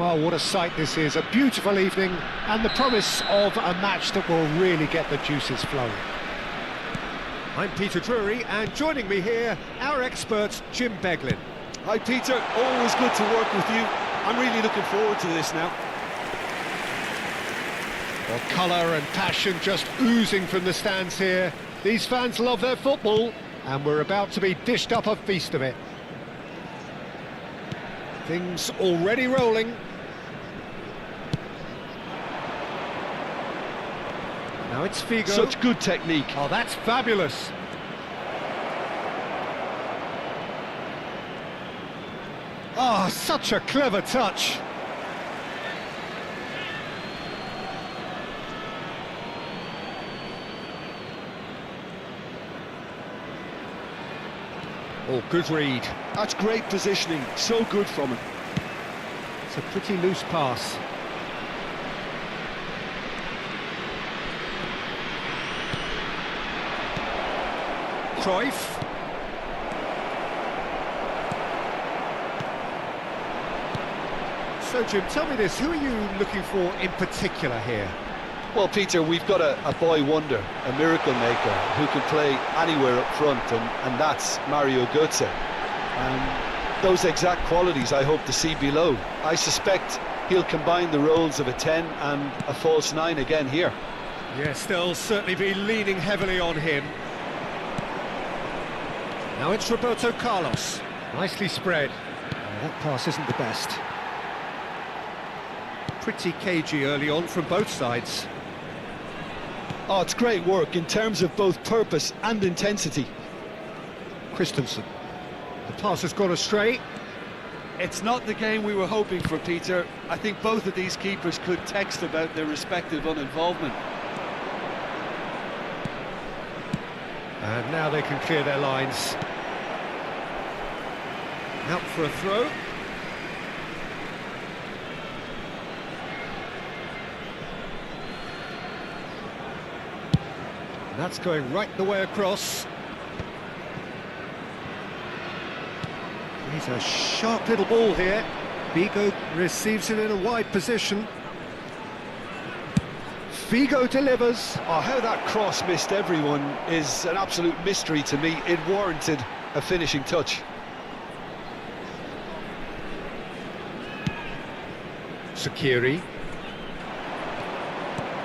Well, what a sight this is, a beautiful evening and the promise of a match that will really get the juices flowing. I'm Peter Drury, and joining me here, our expert Jim Beglin. Hi Peter, always good to work with you. I'm really looking forward to this now. Well, colour and passion just oozing from the stands here. These fans love their football, and we're about to be dished up a feast of it. Things already rolling. Now it's Figo. Such good technique. Oh, that's fabulous. Oh, such a clever touch. Oh, good read. That's great positioning, so good from him. It's a pretty loose pass. Cruyff. So, Jim, tell me this, who are you looking for in particular here? Well, Peter, we've got a boy wonder, a miracle maker, who can play anywhere up front, and that's Mario Götze. And those exact qualities I hope to see below. I suspect he'll combine the roles of a 10 and a false 9 again here. Yes, they'll certainly be leaning heavily on him. Now it's Roberto Carlos. Nicely spread. That pass isn't the best. Pretty cagey early on from both sides. Oh, it's great work in terms of both purpose and intensity. Christensen. The pass has gone astray. It's not the game we were hoping for, Peter. I think both of these keepers could text about their respective uninvolvement. And now they can clear their lines. Out for a throw. And that's going right the way across. He's a sharp little ball here. Figo receives it in a wide position. Figo delivers. Oh, how that cross missed everyone is an absolute mystery to me. It warranted a finishing touch. Sakiri.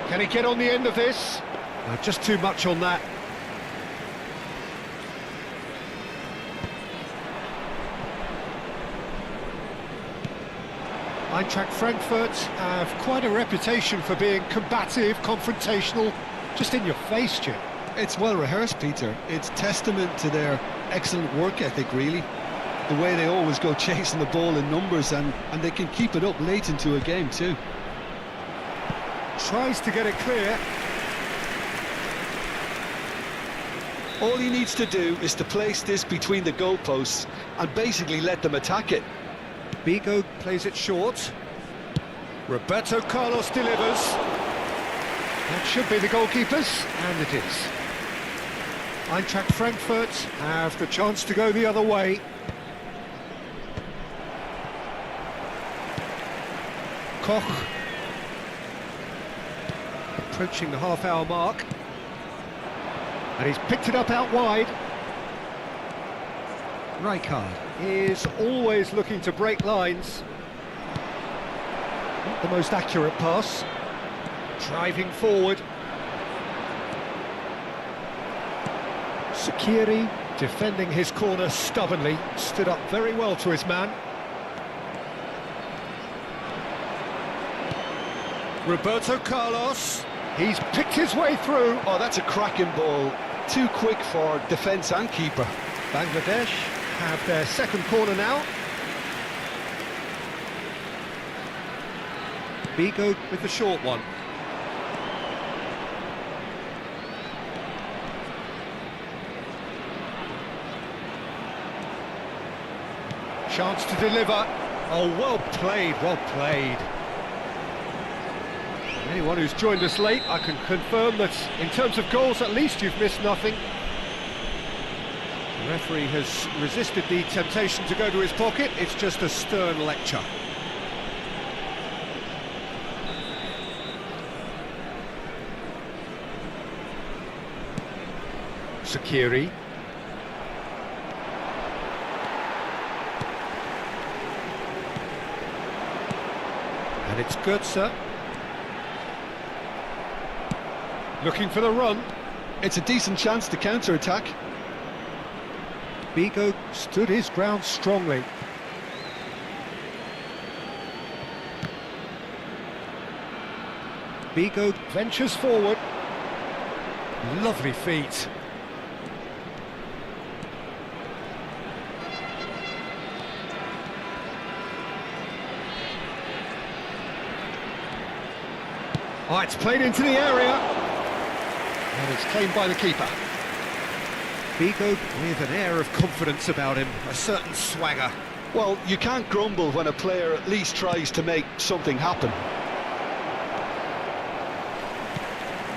Can he get on the end of this? Just too much on that. Eintracht Frankfurt have quite a reputation for being combative, confrontational, just in your face, Jim. It's well rehearsed, Peter. It's testament to their excellent work ethic, really. The way they always go chasing the ball in numbers, and they can keep it up late into a game too. Tries to get it clear. All he needs to do is to place this between the goalposts and basically let them attack it. Figo plays it short. Roberto Carlos delivers. That should be the goalkeepers, and it is. Eintracht Frankfurt have the chance to go the other way. Koch. Approaching the half-hour mark. And he's picked it up out wide. Rijkaard is always looking to break lines. Not the most accurate pass. Driving forward. Sakiri defending his corner stubbornly. Stood up very well to his man. Roberto Carlos. He's picked his way through. Oh, that's a cracking ball. Too quick for defence and keeper. Bangladesh have their second corner now. Figo with the short one. Chance to deliver. Oh, well played, well played. Anyone who's joined us late, I can confirm that in terms of goals, at least you've missed nothing. The referee has resisted the temptation to go to his pocket. It's just a stern lecture. Sakiri. And it's Götze. Looking for the run. It's a decent chance to counter-attack. Bigo stood his ground strongly. Bigo ventures forward. Lovely feet. Oh, it's played into the area. And it's claimed by the keeper. Bigo with an air of confidence about him, a certain swagger. Well, you can't grumble when a player at least tries to make something happen.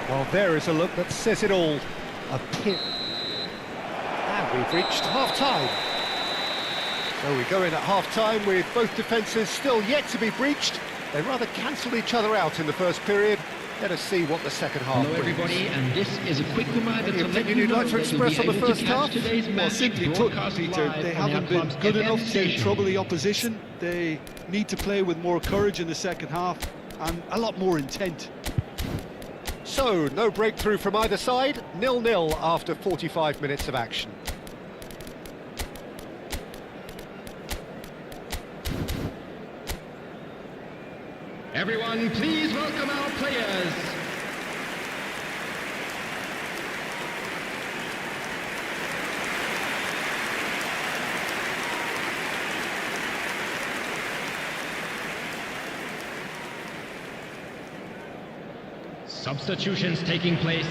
Well, there is a look that says it all. A pin. And we've reached half-time. So we go in at half-time with both defences still yet to be breached. They rather cancelled each other out in the first period. Let us see what the second half Hello brings. everybody, and this is a quick reminder to let opinion you you'd know like to that you'll express be on the able to first catch half? today's Well, match simply put, broadcast Peter, live they on our haven't been club's good FM enough to station. trouble the opposition. They need to play with more courage in the second half and a lot more intent. So, no breakthrough from either side, 0-0 after 45 minutes of action. Everyone, please welcome our players. Substitutions taking place.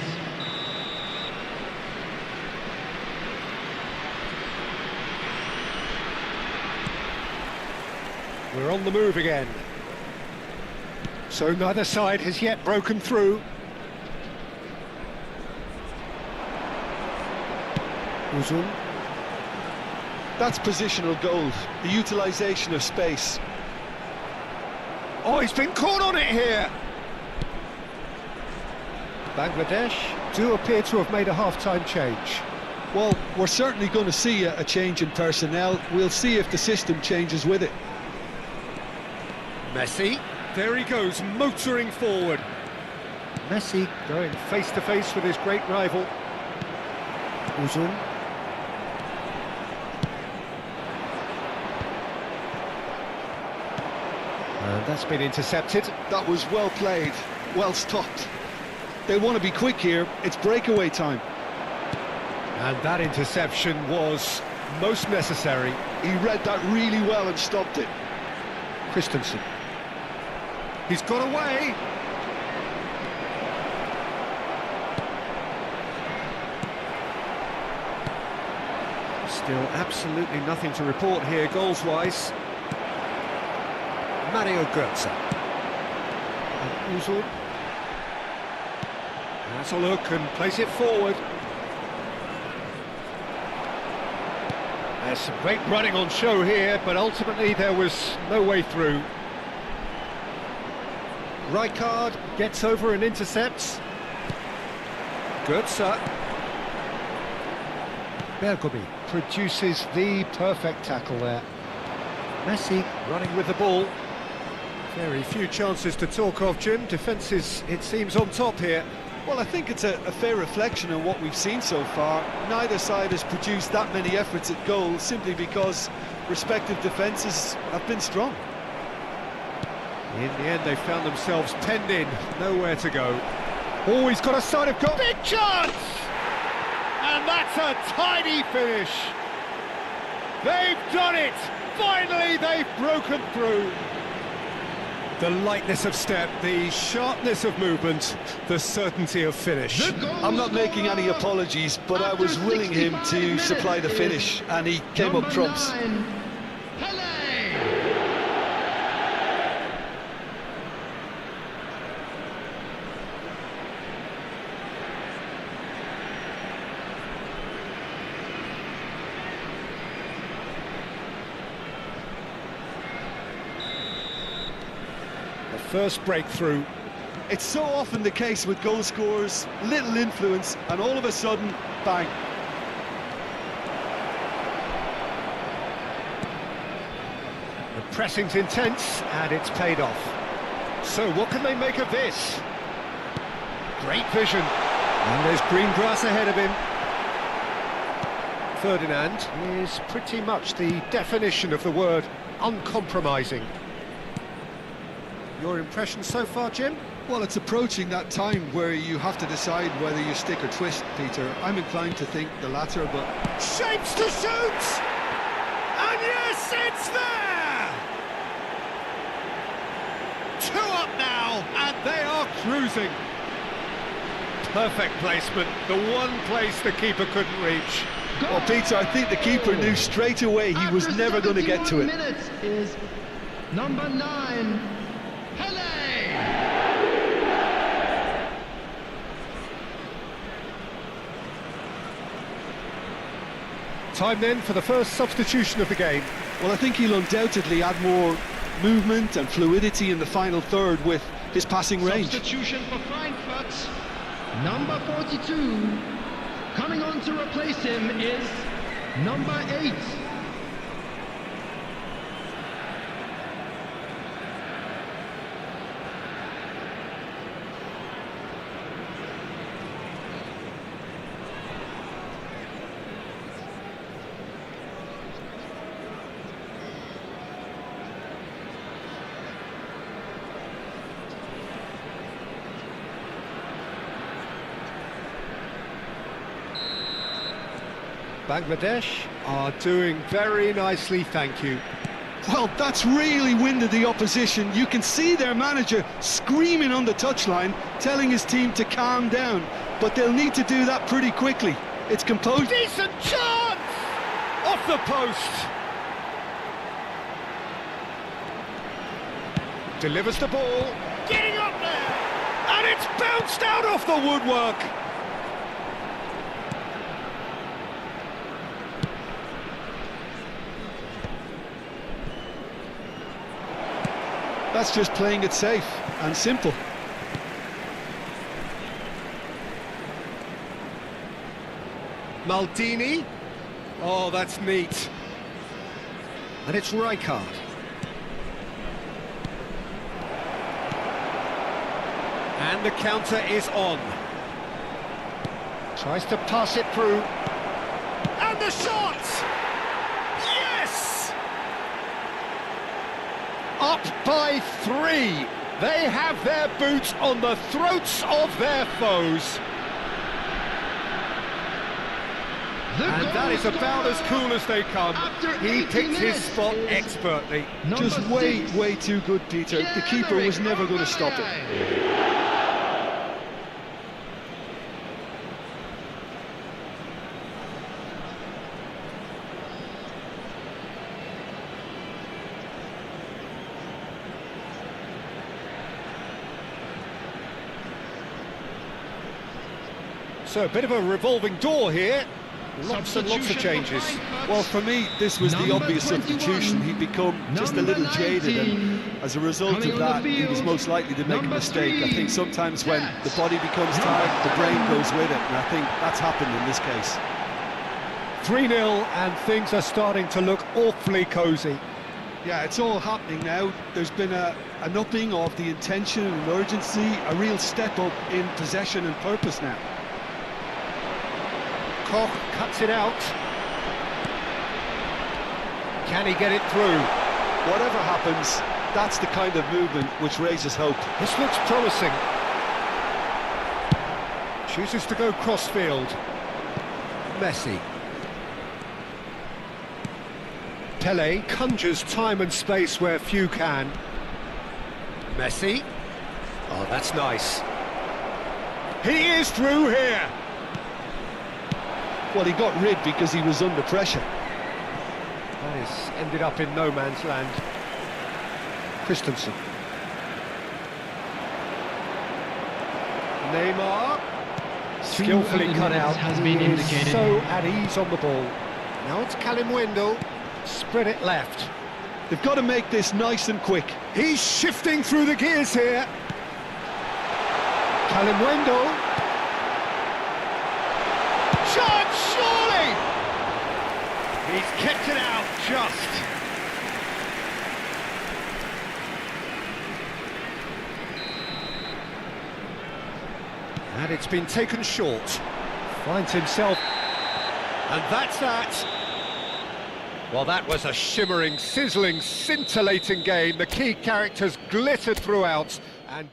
We're on the move again. So neither side has yet broken through. Uzun. That's positional gold, the utilisation of space. Oh, he's been caught on it here! Bangladesh do appear to have made a half-time change. Well, we're certainly going to see a change in personnel. We'll see if the system changes with it. Messi, there he goes, motoring forward. Messi going face-to-face with his great rival. Uzun. And that's been intercepted. That was well played, well stopped. They want to be quick here, it's breakaway time. And that interception was most necessary. He read that really well and stopped it. Christensen. He's got away. Still absolutely nothing to report here goals-wise. Mario Götze. And Özil. Has a look and plays it forward. There's some great running on show here, but ultimately there was no way through. Rijkaard gets over and intercepts. Götze. Bergomi produces the perfect tackle there. Messi running with the ball. Very few chances to talk of, Jim. Defence is, it seems, on top here. Well, I think it's a fair reflection on what we've seen so far. Neither side has produced that many efforts at goal simply because respective defences have been strong. In the end, they found themselves penned in, nowhere to go. Oh, he's got a side of goal. Big chance! And that's a tidy finish. They've done it! Finally, they've broken through. The lightness of step, the sharpness of movement, the certainty of finish. I'm not making any apologies, but I was willing him to supply the finish, and he came up trumps. First breakthrough. It's so often the case with goal scorers, little influence, and all of a sudden, bang. pressing's intense, and it's paid off. So what can they make of this? Great vision. And there's green grass ahead of him. Ferdinand is pretty much the definition of the word uncompromising. Your impression so far, Jim? Well, it's approaching that time where you have to decide whether you stick or twist, Peter. I'm inclined to think the latter, but... Shapes to shoot! And yes, it's there! 2 up now, and they are cruising. Perfect placement, the one place the keeper couldn't reach. Well, Peter, I think the keeper knew straight away he was never going to get to it. Minutes is number 9, Pele. Time then for the first substitution of the game. Well, I think he'll undoubtedly add more movement and fluidity in the final third with his passing range. Substitution for Frankfurt, number 42. Coming on to replace him is number 8. Bangladesh are doing very nicely, thank you. Well, that's really winded the opposition. You can see their manager screaming on the touchline, telling his team to calm down. But they'll need to do that pretty quickly. It's composed. Decent chance! Off the post! Delivers the ball, getting up there! And it's bounced out off the woodwork! That's just playing it safe and simple. Maldini. Oh, that's neat. And it's Rijkaard. And the counter is on. Tries to pass it through. And the shot! Yes! Up by 3. They have their boots on the throats of their foes. And that is about as cool as they come. He picked his spot expertly. Just way too good, Peter. The keeper was never going to stop it. So a bit of a revolving door here. Lots and lots of changes. Well, for me, this was the obvious substitution. He'd become just a little jaded, and as a result of that, he was most likely to make a mistake. I think sometimes when the body becomes tired, the brain goes with it, and I think that's happened in this case. 3-0, and things are starting to look awfully cosy. Yeah, it's all happening now. There's been an upping of the intention and urgency, a real step up in possession and purpose now. Koch cuts it out. Can he get it through? Whatever happens, that's the kind of movement which raises hope. This looks promising. Chooses to go crossfield. Messi. Pele conjures time and space where few can. Messi. Oh, that's nice. He is through here. Well, he got rid because he was under pressure. That has ended up in no man's land. Christensen. Neymar. Skillfully cut out. Has been indicated. So at ease on the ball. Now it's Callum Wendell. Spread it left. They've got to make this nice and quick. He's shifting through the gears here. Callum Wendell. Shot, surely! He's kept it out, just. And it's been taken short. Finds himself. And that's that. Well, that was a shimmering, sizzling, scintillating game. The key characters glittered throughout and...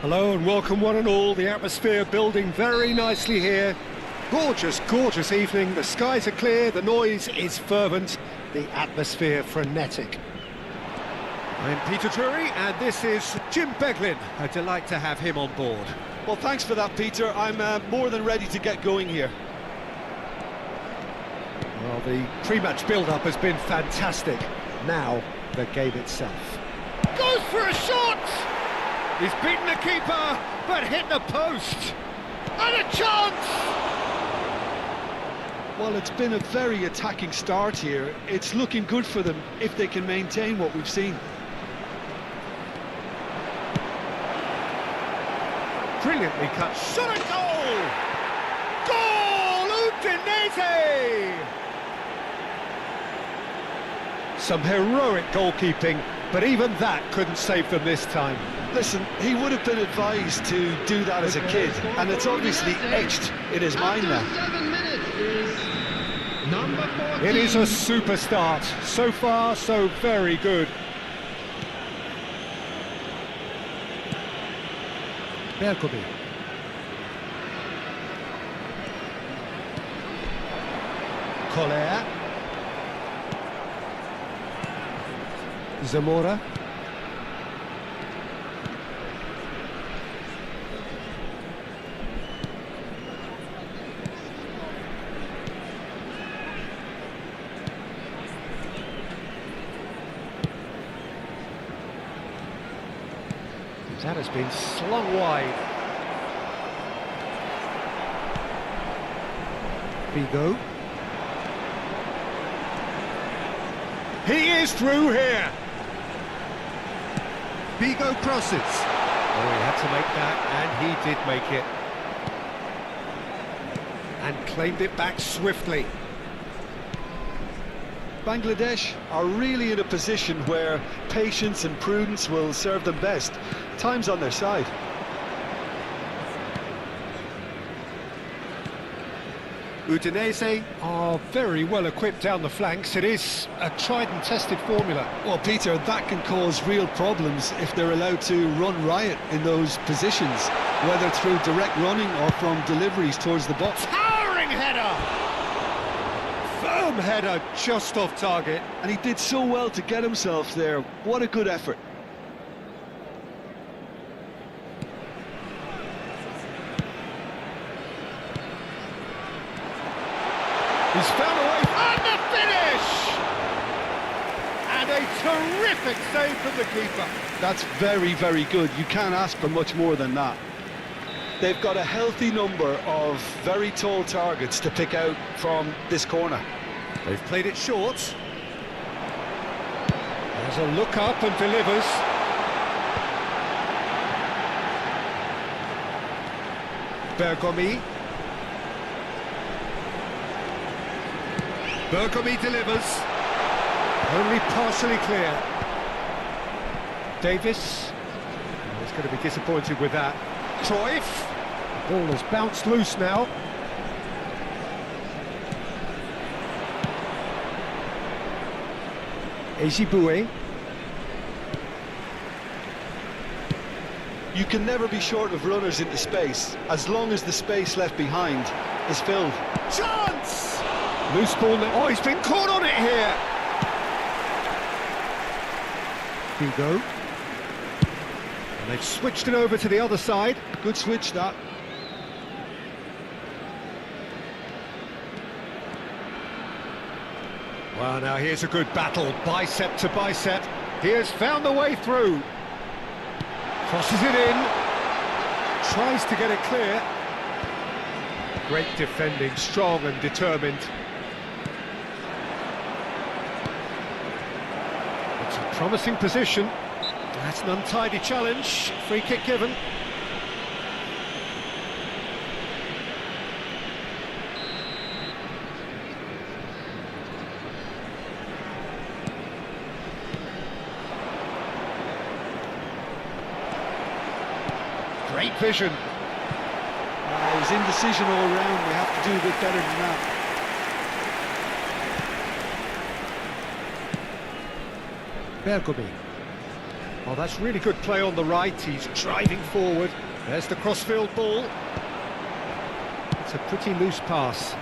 Hello and welcome one and all. The atmosphere building very nicely here. Gorgeous, gorgeous evening. The skies are clear, the noise is fervent, the atmosphere frenetic. I'm Peter Drury and this is Jim Beglin. A delight to have him on board. Well, thanks for that, Peter. I'm more than ready to get going here. Well, the pre-match build-up has been fantastic. Now, the game itself. Goes for a shot! He's beaten the keeper, but hit the post. And a chance! Well, it's been a very attacking start here. It's looking good for them if they can maintain what we've seen. Brilliantly cut. Shot a goal! Goal! Udinese! Some heroic goalkeeping, but even that couldn't save them this time. Listen, he would have been advised to do that as a kid, and it's obviously etched in his mind now. After 7 minutes is number 14. It is a super start. So far, so very good. Berkobi. Koller. Zamora. That has been slung wide. Figo. He is through here. Figo crosses. Oh, he had to make that, and he did make it. And claimed it back swiftly. Bangladesh are really in a position where patience and prudence will serve them best. Time's on their side. Udinese are very well equipped down the flanks. It is a tried and tested formula. Well, Peter, that can cause real problems if they're allowed to run riot in those positions, whether through direct running or from deliveries towards the box. Towering header! Firm header just off target. And he did so well to get himself there. What a good effort. He's found a way, and the finish! And a terrific save from the keeper. That's very, very good. You can't ask for much more than that. They've got a healthy number of very tall targets to pick out from this corner. They've played it short. Has a look up and delivers. Bergomi. Bergomi delivers. Only partially clear. Davis. Oh, he's going to be disappointed with that. Cruyff. The ball has bounced loose now. Efootabll. You can never be short of runners into space, as long as the space left behind is filled. Chance! Loose ball. Oh, he's been caught on it here. Hugo. And they've switched it over to the other side. Good switch, that. Well, now here's a good battle, bicep to bicep. He has found the way through. Crosses it in. Tries to get it clear. Great defending, strong and determined. It's a promising position. That's an untidy challenge. Free kick given. Great vision. His indecision all round. We have to do a bit better than that. Bergomi. Oh, that's really good play on the right. He's driving forward. There's the crossfield ball. It's a pretty loose pass.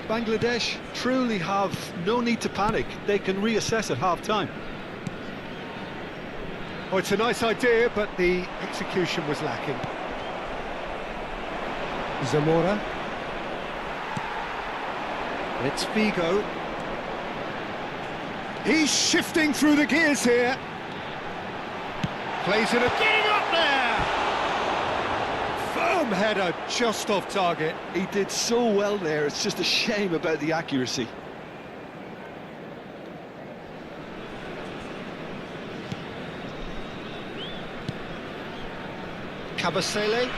Bangladesh truly have no need to panic. They can reassess at half-time. Oh, it's a nice idea, but the execution was lacking. Zamora. It's Figo. He's shifting through the gears here. Plays it up, getting up there! Firm header, just off target. He did so well there, it's just a shame about the accuracy. Kabasele.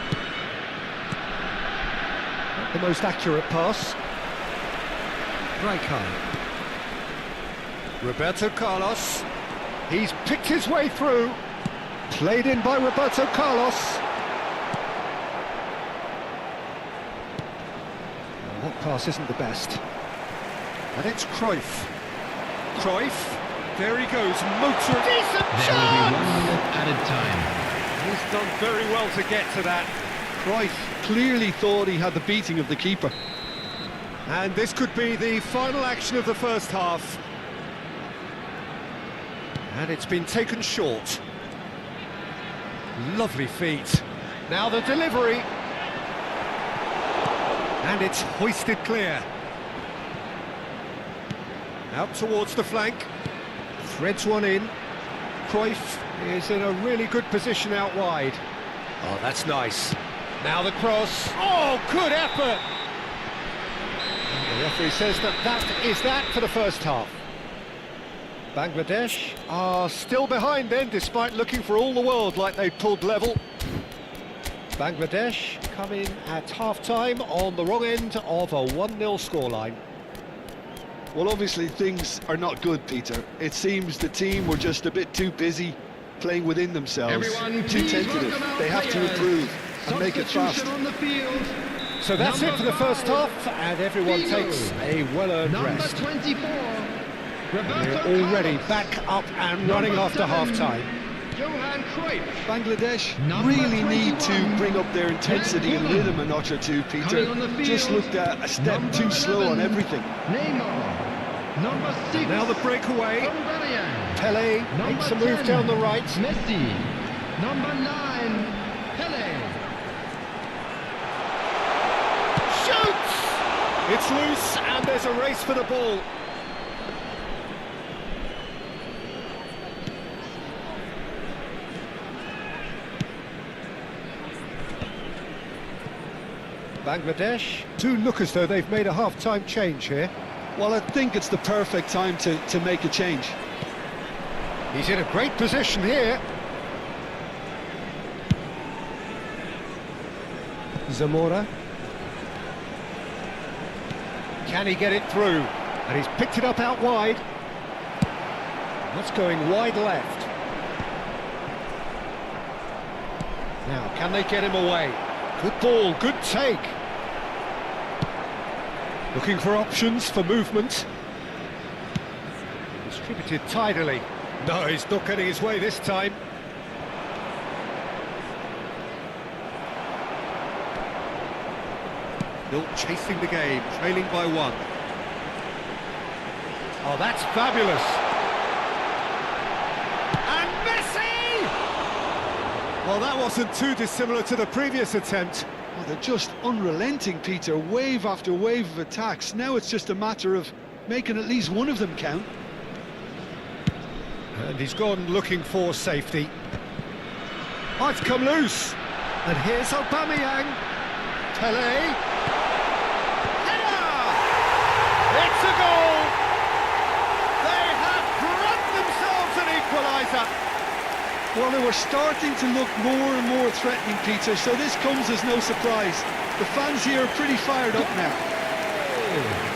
Not the most accurate pass. Rijkaard. Roberto Carlos. He's picked his way through. Played in by Roberto Carlos. Well, that pass isn't the best. And it's Cruyff. Cruyff. There he goes. Motor. Decent There will be 1 chance! minute added time. He's done very well to get to that. Cruyff clearly thought he had the beating of the keeper. And this could be the final action of the first half. And it's been taken short. Lovely feet. Now the delivery. And it's hoisted clear. Out towards the flank. Threads one in. Cruyff is in a really good position out wide. Oh, that's nice. Now the cross. Oh, good effort! The referee says that is that for the first half. Bangladesh are still behind then, despite looking for all the world like they pulled level. Bangladesh come in at half-time on the wrong end of a 1-0 scoreline. Well, obviously things are not good, Peter. It seems the team were just a bit too busy playing within themselves, Everyone, too please tentative. welcome our They have to players. improve and make it fast. Substitution on the field. So that's it for the first half, and everyone Figo. takes a well-earned Number rest. 24. They're Roberto already Carlos. back up and running Number after 7, half-time. Johan Cruyff. Bangladesh Number really need to 21. bring up their intensity and rhythm a notch or two, Peter. Coming on the field. Just looked a step Number too slow on 11. everything. Neymar. Number 6. Now the breakaway. Aubameyang. Pele Number makes a move 10, down the right. Messi. Number 9. Pele. Shoots! It's loose, and there's a race for the ball. Bangladesh do look as though they've made a half-time change here. Well, I think it's the perfect time to make a change. He's in a great position here. Zamora. Can he get it through? And he's picked it up out wide. That's going wide left. Now, can they get him away? Good ball, good take. Looking for options for movement. Distributed tidily. No, he's not getting his way this time. Still chasing the game, trailing by 1. Oh, that's fabulous. And Messi! Well, that wasn't too dissimilar to the previous attempt. Well, they're just unrelenting, Peter. Wave after wave of attacks. Now it's just a matter of making at least one of them count. And he's gone looking for safety. Oh, it's come loose. And here's Aubameyang. Pele. Header! It's a goal! They have grabbed themselves an equaliser. Well, they were starting to look more and more threatening, Peter, so this comes as no surprise. The fans here are pretty fired up now.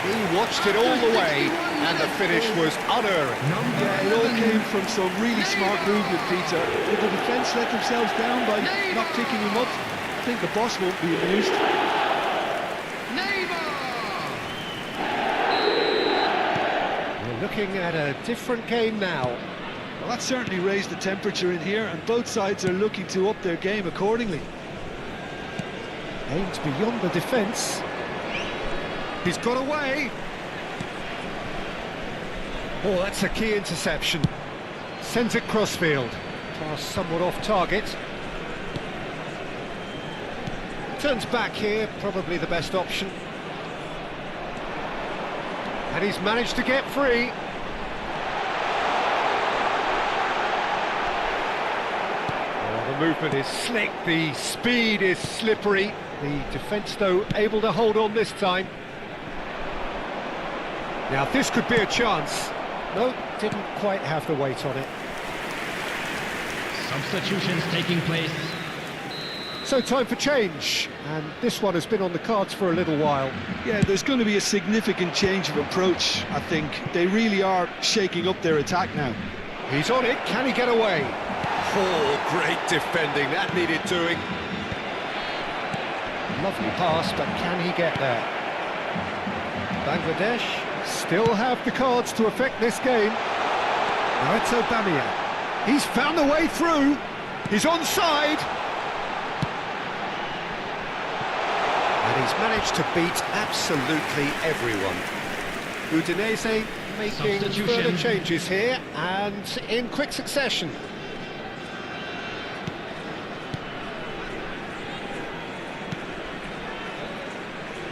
He watched it all the way, and the finish was unerring. Yeah, it all came from some really smart movement, Peter. Did the defence let themselves down by not picking him up? I think the boss won't be amused. We're looking at a different game now. Well, that certainly raised the temperature in here, and both sides are looking to up their game accordingly. Aimed beyond the defence. He's got away. Oh, that's a key interception. Sends it crossfield. Pass somewhat off target. Turns back here, probably the best option. And he's managed to get free. Oh, the movement is slick, the speed is slippery. The defence, though, able to hold on this time. Now, this could be a chance. No, didn't quite have the weight on it. Substitutions taking place. So time for change, and this one has been on the cards for a little while. Yeah, there's going to be a significant change of approach, I think. They really are shaking up their attack now. He's on it, can he get away? Oh, great defending, that needed doing. Lovely pass, but can he get there? Bangladesh still have the cards to affect this game. Now it's Aubameyang. He's found the way through. He's onside. And he's managed to beat absolutely everyone. Udinese making further changes here, and in quick succession.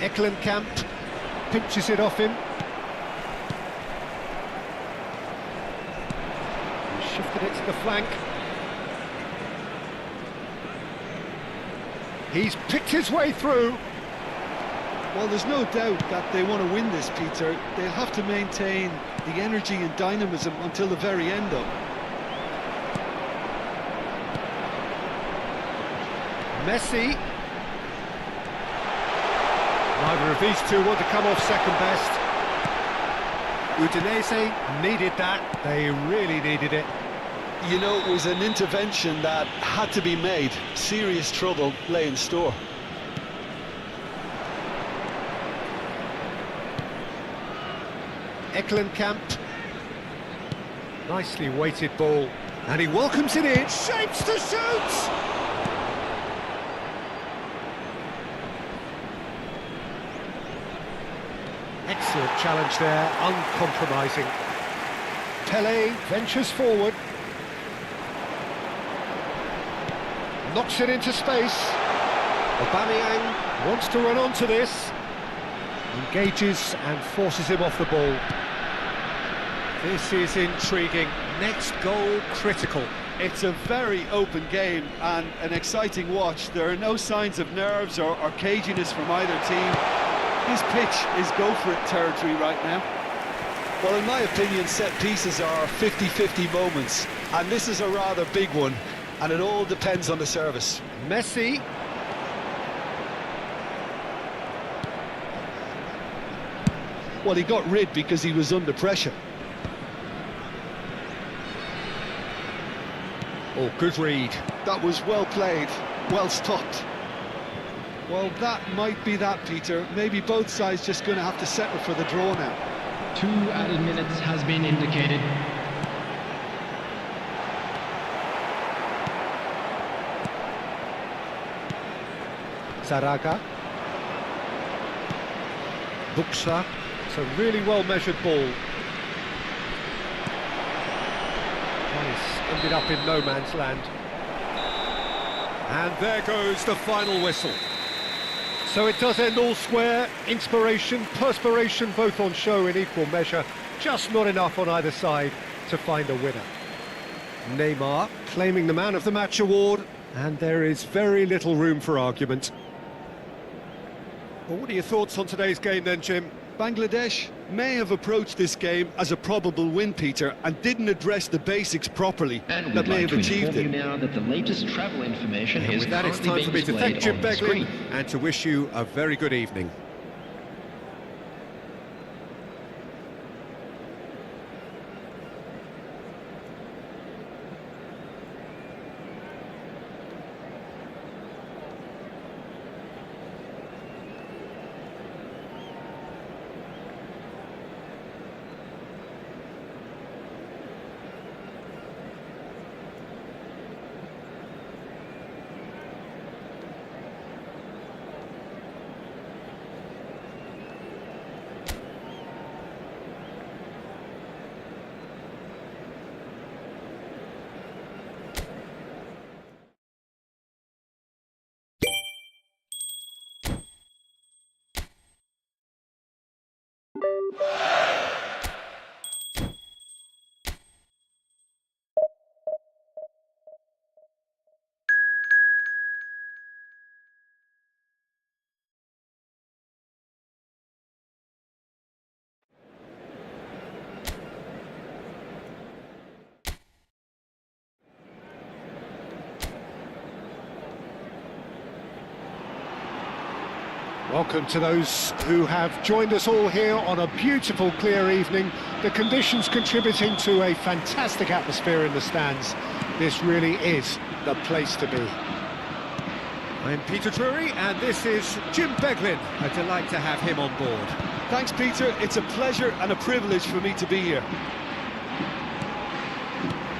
Eklenkamp pinches it off him. Shifted it to the flank. He's picked his way through. Well, there's no doubt that they want to win this, Peter. They'll have to maintain the energy and dynamism until the very end, though. Messi. Neither of these two want to come off second best. Udinese needed that. They really needed it. You know, it was an intervention that had to be made. Serious trouble lay in store. Eklenkamp. Nicely weighted ball. And he welcomes it in. Shapes to shoot! Excellent challenge there, uncompromising. Pele ventures forward. Knocks it into space. Aubameyang wants to run onto this. Engages and forces him off the ball. This is intriguing. Next goal critical. It's a very open game and an exciting watch. There are no signs of nerves or caginess from either team. This pitch is go-for-it territory right now. Well, in my opinion, set pieces are 50-50 moments, and this is a rather big one, and it all depends on the service. Messi. Well, he got rid because he was under pressure. Oh, good read. That was well played, well stopped. Well, that might be that, Peter. Maybe both sides just going to have to settle for the draw now. 2 added minutes has been indicated. Zaraga. Buxa. It's a really well-measured ball. He's ended up in no man's land. And there goes the final whistle. So it does end all square. Inspiration, perspiration, both on show in equal measure. Just not enough on either side to find a winner. Neymar claiming the Man of the Match award, and there is very little room for argument. Well, what are your thoughts on today's game then, Jim? Bangladesh may have approached this game as a probable win, Peter, and didn't address the basics properly And that we'd may like have to achieved inform you it. now that the latest travel information And is with that, it's currently time for me being to thank Jim displayed on the Beglin screen. and to wish you a very good evening. Welcome to those who have joined us all here on a beautiful, clear evening. The conditions contributing to a fantastic atmosphere in the stands. This really is the place to be. I'm Peter Drury, and this is Jim Beglin. A delight to have him on board. Thanks, Peter. It's a pleasure and a privilege for me to be here.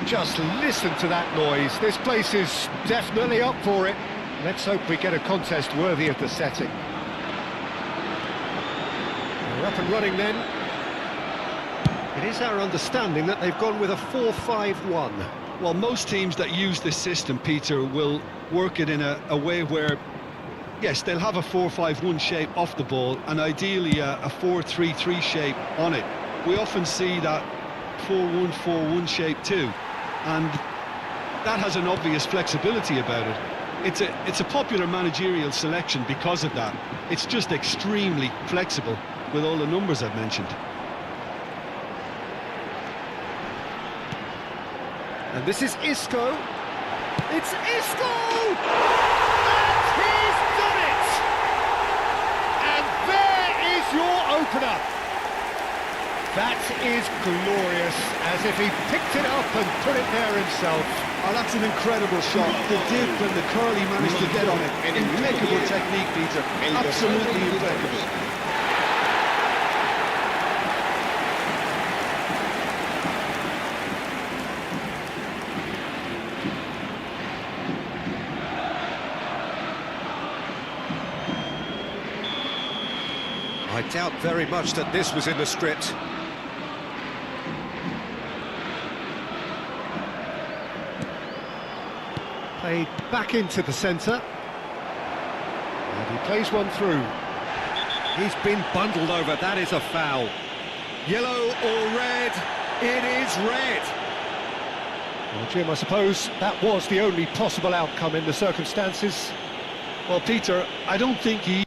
Just listen to that noise. This place is definitely up for it. Let's hope we get a contest worthy of the setting. We're up and running then. It is our understanding that they've gone with a 4-5-1. Well, most teams that use this system, Peter, will work it in a way where, yes, they'll have a 4-5-1 shape off the ball and ideally a 4-3-3 shape on it. We often see that 4-1-4-1 shape too, and that has an obvious flexibility about it. It's a popular managerial selection because of that. It's just extremely flexible with all the numbers I've mentioned. And this is Isco. It's Isco! And he's done it! And there is your opener. That is glorious, as if he picked it up and put it there himself. Oh, that's an incredible shot. The dip and the curl he managed to get on it. Impeccable technique, Peter. Absolutely impeccable. I doubt very much that this was in the script. Played back into the centre. And he plays one through. He's been bundled over, that is a foul. Yellow or red? It is red. Well, Jim, I suppose that was the only possible outcome in the circumstances. Well, Peter, I don't think he...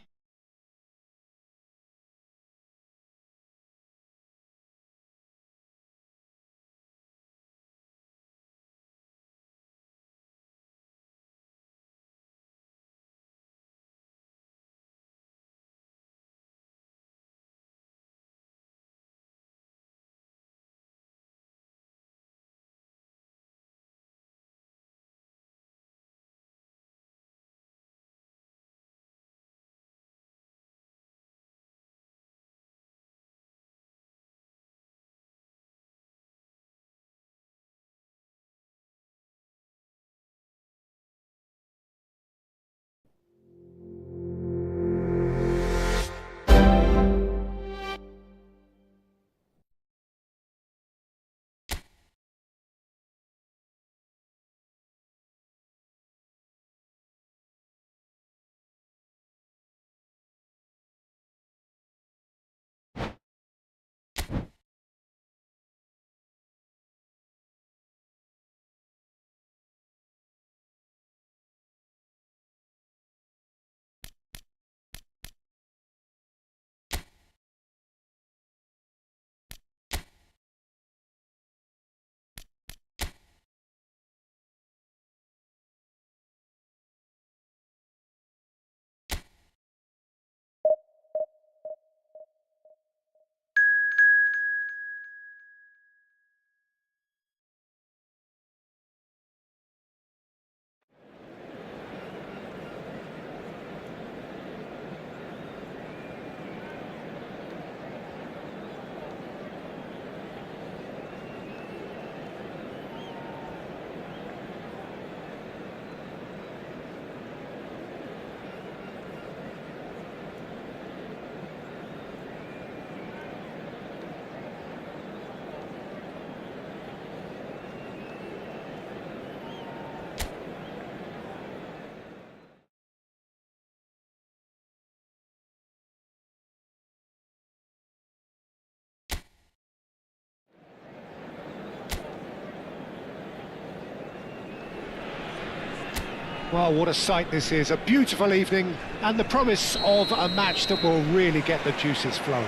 Well, what a sight this is, a beautiful evening and the promise of a match that will really get the juices flowing.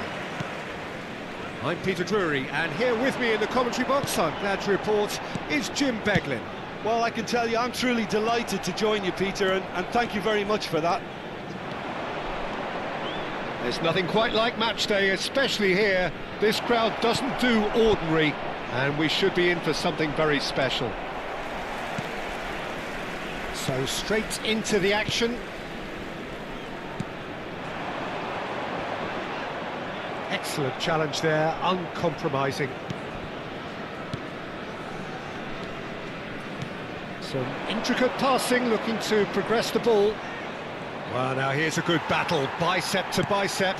I'm Peter Drury, and here with me in the commentary box, I'm glad to report, is Jim Beglin. Well, I can tell you, I'm truly delighted to join you, Peter, and thank you very much for that. There's nothing quite like match day, especially here. This crowd doesn't do ordinary, and we should be in for something very special. So straight into the action. Excellent challenge there, uncompromising. Some intricate passing, looking to progress the ball. Well, now here's a good battle, bicep to bicep.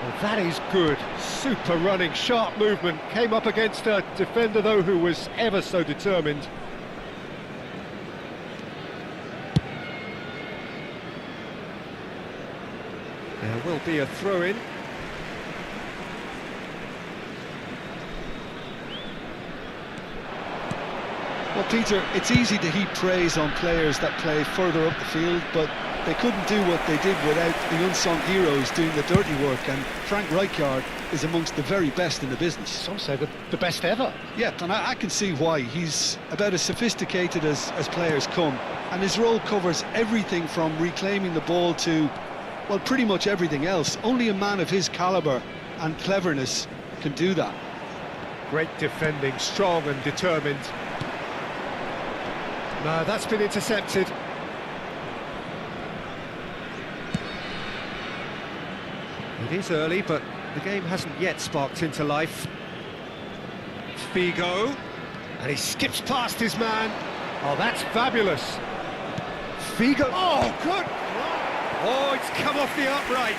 Well, that is good, super running, sharp movement. Came up against a defender, though, who was ever so determined. There will be a throw-in. Well, Peter, it's easy to heap praise on players that play further up the field, but they couldn't do what they did without the unsung heroes doing the dirty work, and Frank Rijkaard is amongst the very best in the business. Some say the best ever. Yeah, and I can see why. He's about as sophisticated as players come, and his role covers everything from reclaiming the ball to, well, pretty much everything else. Only a man of his calibre and cleverness can do that. Great defending, strong and determined. No, that's been intercepted. It is early, but the game hasn't yet sparked into life. Figo, and he skips past his man. Oh, that's fabulous. Figo, oh, good. Oh, it's come off the upright.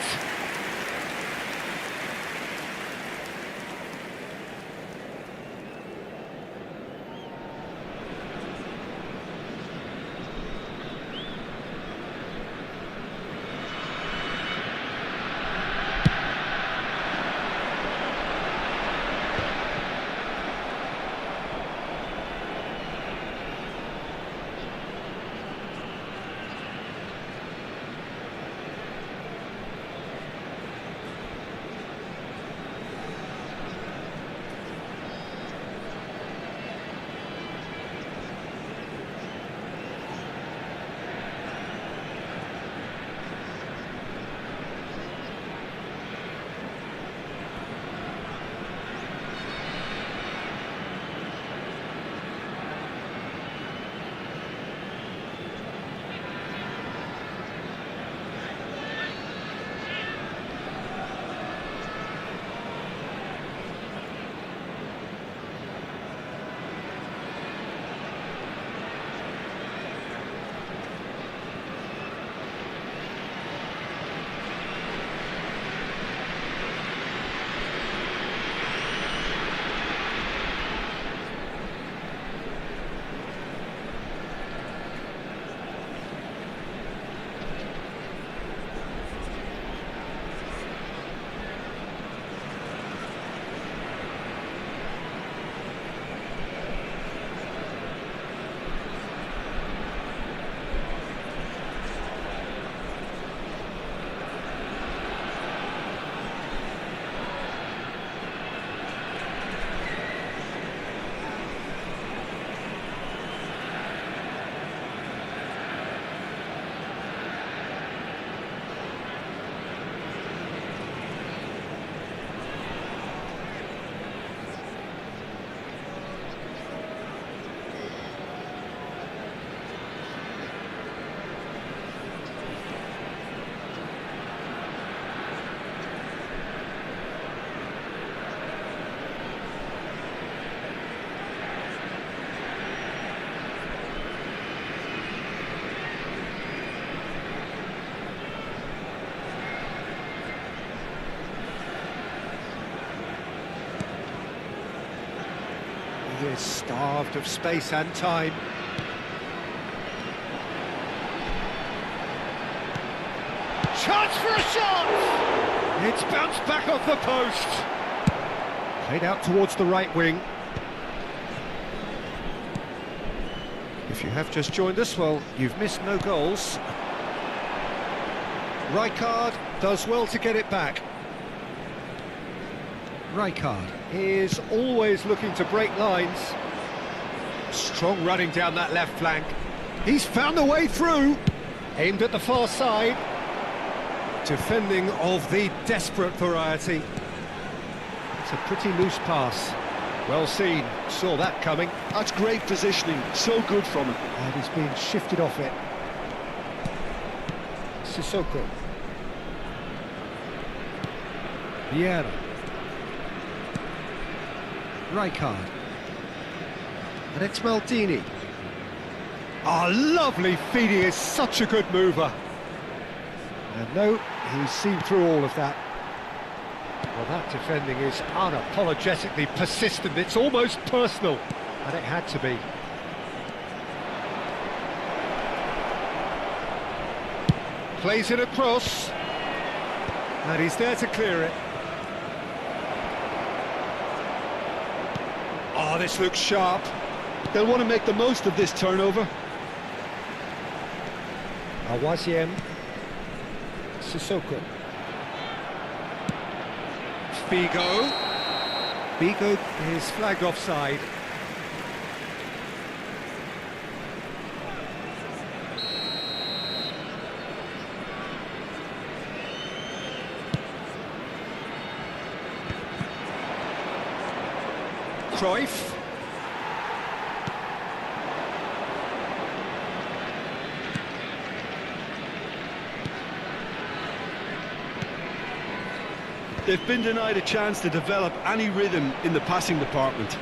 is starved of space and time. Chance for a shot! It's bounced back off the post. Played out towards the right wing. If you have just joined us, well, you've missed no goals. Rijkaard does well to get it back. Rijkaard is always looking to break lines. Strong running down that left flank. He's found a way through. Aimed at the far side. Defending of the desperate variety. It's a pretty loose pass. Well seen, saw that coming. That's great positioning, so good from him. And he's being shifted off it. Sissoko. Vieira. Rijkaard. And it's Maldini. Oh, lovely feed, he is such a good mover. And no, he's seen through all of that. Well, that defending is unapologetically persistent, it's almost personal, and it had to be. Plays it across, and he's there to clear it. Oh, this looks sharp. They'll want to make the most of this turnover. Awaziem. Sissoko. Figo. Figo is flagged offside. Cruyff. They've been denied a chance to develop any rhythm in the passing department.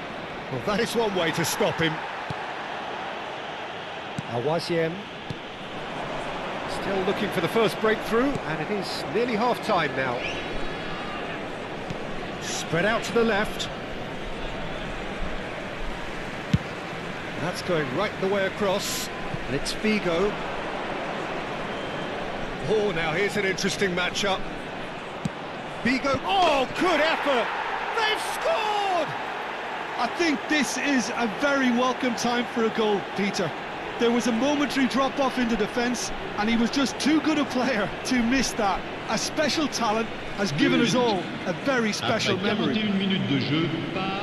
Well, that is one way to stop him. Awaziem. Still looking for the first breakthrough, and it is nearly half-time now. Spread out to the left. That's going right the way across, and it's Figo. Oh, now here's an interesting matchup. Figo, oh, good effort! They've scored! I think this is a very welcome time for a goal, Peter. There was a momentary drop-off into defence, and he was just too good a player to miss that. A special talent has given us all a very special memory.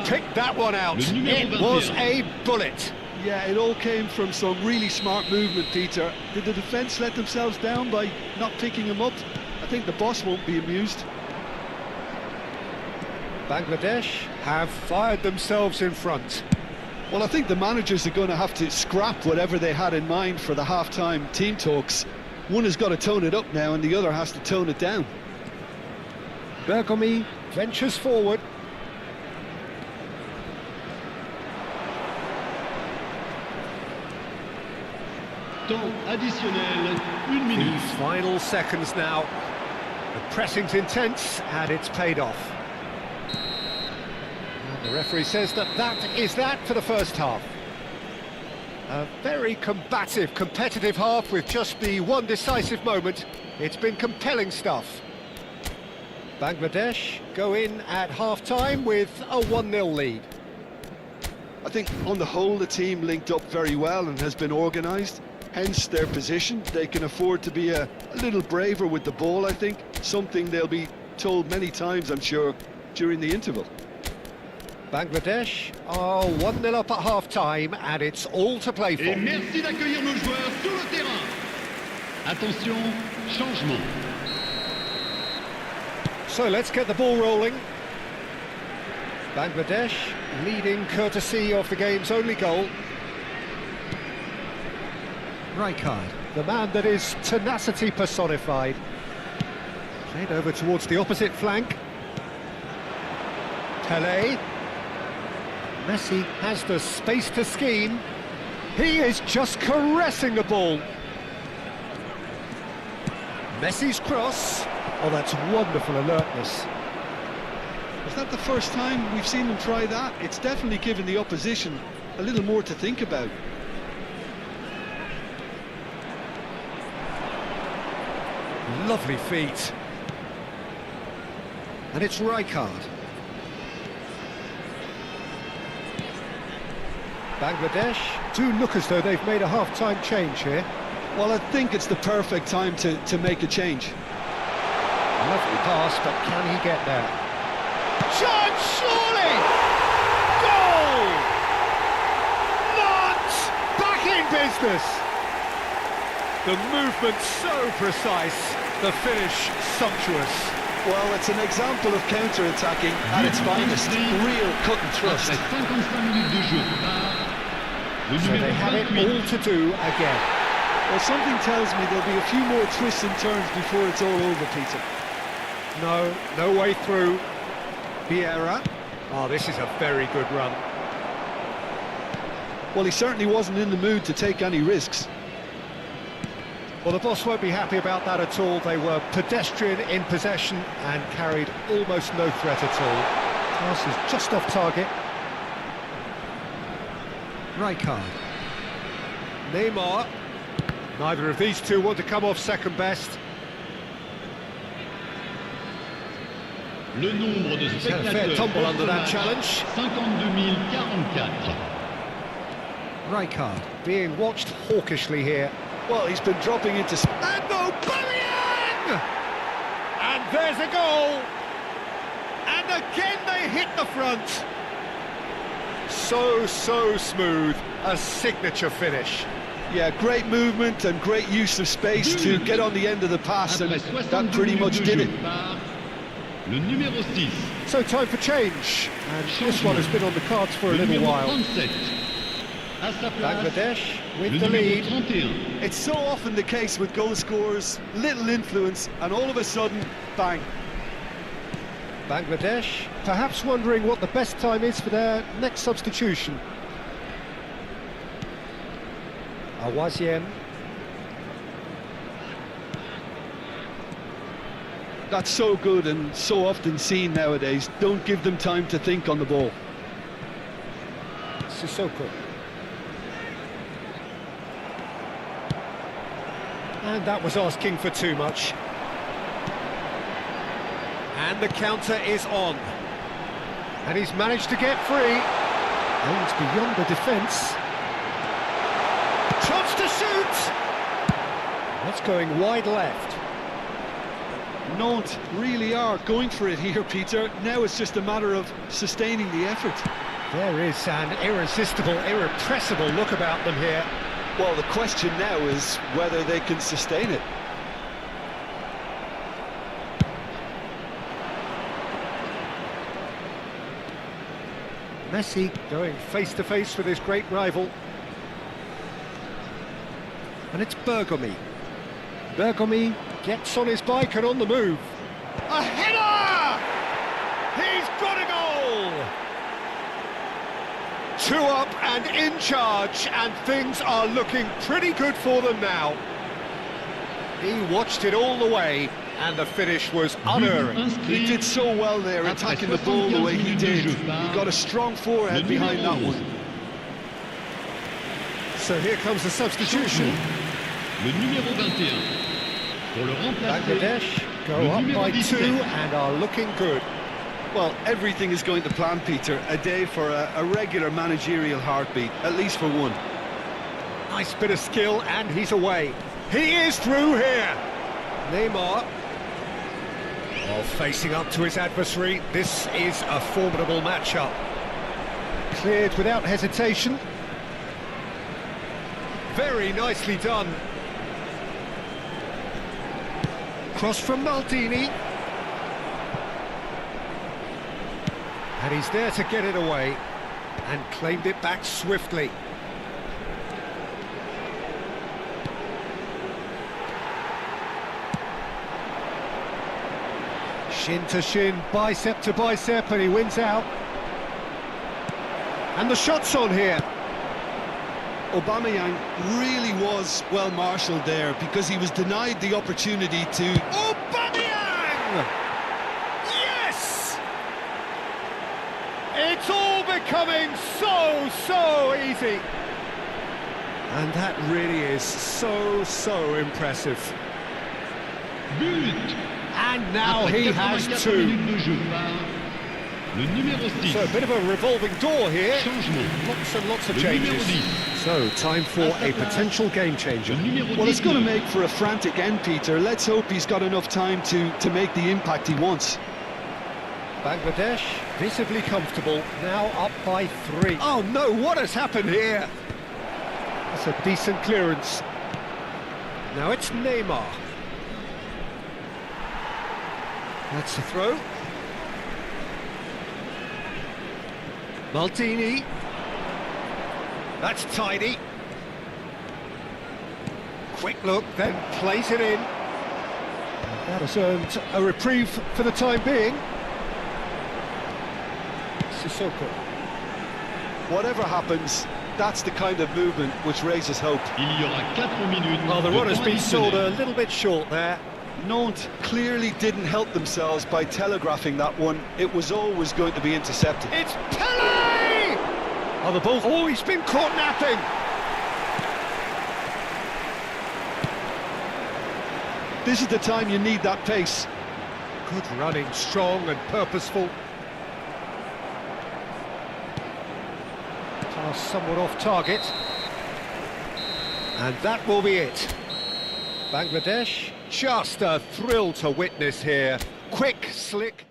Pick that one out. It was a bullet. Yeah, it all came from some really smart movement, Peter. Did the defence let themselves down by not picking him up? I think the boss won't be amused. Bangladesh have fired themselves in front. Well, I think the managers are going to have to scrap whatever they had in mind for the half-time team talks. One has got to tone it up now and the other has to tone it down. Bergomi ventures forward. Temps additionnel, 1 minute. These final seconds now. The pressing's intense and it's paid off. And the referee says that is that for the first half. A very combative, competitive half with just the one decisive moment. It's been compelling stuff. Bangladesh go in at half-time with a 1-0 lead. I think on the whole the team linked up very well and has been organised. Hence their position. They can afford to be a little braver with the ball, I think. Something they'll be told many times, I'm sure, during the interval. Bangladesh are 1-0 up at half-time and it's all to play for. Et merci d'accueillir nos joueurs sur le terrain. Attention, changement. So let's get the ball rolling. Bangladesh leading courtesy of the game's only goal. Rijkaard, the man that is tenacity personified. Played over towards the opposite flank. Pele. Messi has the space to scheme. He is just caressing the ball. Messi's cross. Oh, that's wonderful alertness. Is that the first time we've seen them try that? It's definitely given the opposition a little more to think about. Lovely feet. And it's Rijkaard. Bangladesh do look as though they've made a half-time change here. Well, I think it's the perfect time to make a change. Lovely pass, but can he get there? Chance, surely! Goal! Not back in business! The movement so precise, the finish sumptuous. Well, it's an example of counter-attacking at its finest. Real cut and thrust. Après 55 minutes de jeu. Le So they numéro have it 28. all to do again. Well, something tells me there'll be a few more twists and turns before it's all over, Peter. No way through. Vieira. Oh, this is a very good run. Well, he certainly wasn't in the mood to take any risks. Well, the boss won't be happy about that at all. They were pedestrian in possession and carried almost no threat at all. Pass is just off target. Rijkaard. Neymar. Neither of these two want to come off second best. Le nombre de He's had a fair spectateurs tumble under that match, challenge. 52 044. Rijkaard being watched hawkishly here. Well, he's been dropping into... And Aubameyang! And there's a goal! And again they hit the front. So smooth. A signature finish. Yeah, great movement and great use of space to get on the end of the pass, and Après that 62 pretty much minutes de did jeu it. par Le numéro 6. So time for change. And this one has been on the cards for a Le little numéro while. 37. À sa place, Bangladesh with le the numéro lead. 31. It's so often the case with goal scorers, little influence, and all of a sudden, bang. Bangladesh perhaps wondering what the best time is for their next substitution. Awaziem. That's so good and so often seen nowadays. Don't give them time to think on the ball. Sissoko. And that was asking for too much. And the counter is on. And he's managed to get free. Aims beyond the defence. Chance to shoot! That's going wide left. Nantes really are going for it here, Peter. Now it's just a matter of sustaining the effort. There is an irresistible, irrepressible look about them here. Well, the question now is whether they can sustain it. Messi going face-to-face with his great rival. And it's Bergomi. Bergomi gets on his bike and on the move. A header! He's got a goal! 2 up and in charge, and things are looking pretty good for them now. He watched it all the way, and the finish was unerring. He did so well there, attacking the ball the way he did. He got a strong forehead behind that one. So here comes the substitution. Le numéro 21. Pour le remplacer, Bangladesh go le up numéro by 2 17. and are looking good. Well, everything is going to plan, Peter. A day for a regular managerial heartbeat, at least for one. Nice bit of skill, and he's away. He is through here. Neymar. While facing up to his adversary, this is a formidable matchup. Cleared without hesitation. Very nicely done. Cross from Maldini. And he's there to get it away. And claimed it back swiftly. Shin to shin, bicep to bicep, and he wins out. And the shot's on here. Aubameyang really was well marshalled there because he was denied the opportunity to... Aubameyang! Yes! becoming so easy. And that really is so impressive. But! And now he has 84 two. minutes de jeu par le numéro 6. So a bit of a revolving door here. Changement. Lots and lots of Le numéro changes. 10. So time for a potential game changer. Le numéro Well, it's going to 19. make for a frantic end, Peter. Let's hope he's got enough time to make the impact he wants. Bangladesh visibly comfortable, now up by 3. Oh no, what has happened here? That's a decent clearance. Now it's Neymar. That's a throw. Maldini. That's tidy. Quick look, then plays it in. That has earned a reprieve for the time being. Sissoko. Whatever happens, that's the kind of movement which raises hope. Il y aura 4 minutes. Well, the de run has temps been sold additionnel. a little bit short there. Nantes clearly didn't help themselves by telegraphing that one. It was always going to be intercepted. It's Pele! Oh, the ball. Oh, he's been caught napping. This is the time you need that pace. Good running, strong and purposeful. Pass somewhat off target. And that will be it. Bangladesh, just a thrill to witness here. Quick, slick.